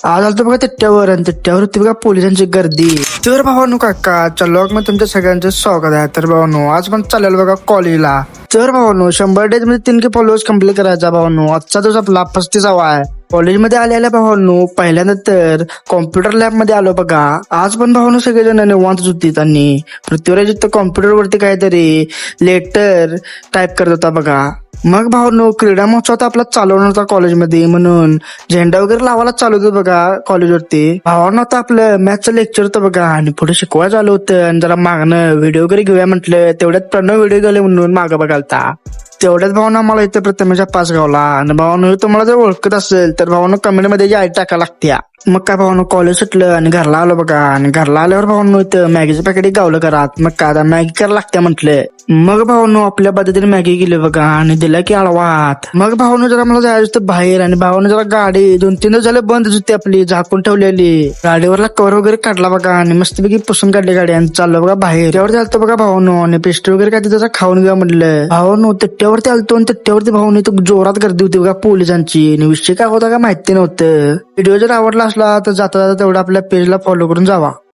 आज आलतो बघा तिट्ट्यावर आणि तिट्ट्यावर होती बघा पोलिसांची गर्दी. तर भावानो काका ब्लॉग मध्ये तुमच्या सगळ्यांचं स्वागत आहे. तर भावानो आज पण चालेल बघा कॉलेजला. तर भावानो 100 डेज मध्ये 3K फॉलोअर्स कम्प्लीट करायचा भावानो. आजचा दिवस आपला 35वा आहे. कॉलेजमध्ये आलेल्या भावांनो पहिल्यांदा तर कॉम्प्युटर लॅब मध्ये आलो बघा. आज पण भावांनो सगळेजण निवांत होती आणि पृथ्वीराज इथं कॉम्प्युटर वरती काहीतरी लेटर टाईप करत होता बघा. मग भावांनो क्रीडा महोत्सव आपला चालवणार होता कॉलेजमध्ये, म्हणून झेंडा वगैरे लावायला चालू होतं बघा कॉलेजवरती. भावांनो आता आपलं मॅथचं लेक्चर होतं बघा आणि पुढे शिकवायला चालू होतं आणि जरा मागणं व्हिडिओ वगैरे घेऊया म्हटलं. तेवढ्यात प्रणव व्हिडिओ गेले म्हणून मागं बघालता. तेवढ्याच भावना मला इथे प्रथमेच्या पास गावला. आणि भावांनो तुम्हाला जर ओळखत असेल तर भावांनो कमेंट मध्ये आई टाका लागत्या. मग काय भावांनो कॉलेज सुटलं आणि घरला आलो बघा. आणि घरला आल्यावर भावांनो इथं मॅगीचं पॅकेट गावलं घरात. मग काय मॅगी करायला लागत्या म्हटलं. मग भावांनो आपल्या पद्धतीने मॅगी गेली बघा आणि दिला की आळवात. मग भावांनो जरा मला जायचं होतं बाहेर आणि भावांनो जरा गाडी 2-3 दिवस झाले बंद होती आपली, झाकून ठेवलेली. गाडीवरला कव्हर वगैरे काढला बघा आणि मस्तपैकी पुसून काढली गाडी आणि चाललो बघा बाहेर. त्यावरती आलतो बघा भावांनो आणि पेस्ट्री वगैरे काय त्याचा खाऊन घेऊया म्हटलं. भावांनो तिट्ट्यावरती आलतो आणि तिट्ट्यावरती भावांनो इथं जोरात गर्दी होती बघा पोलिसांची. आणि विषय काय होता का माहिती नव्हतं. व्हिडिओ जर आवडला असला तर जाता जाता तेवढा आपल्या पेजला फॉलो करून जावा.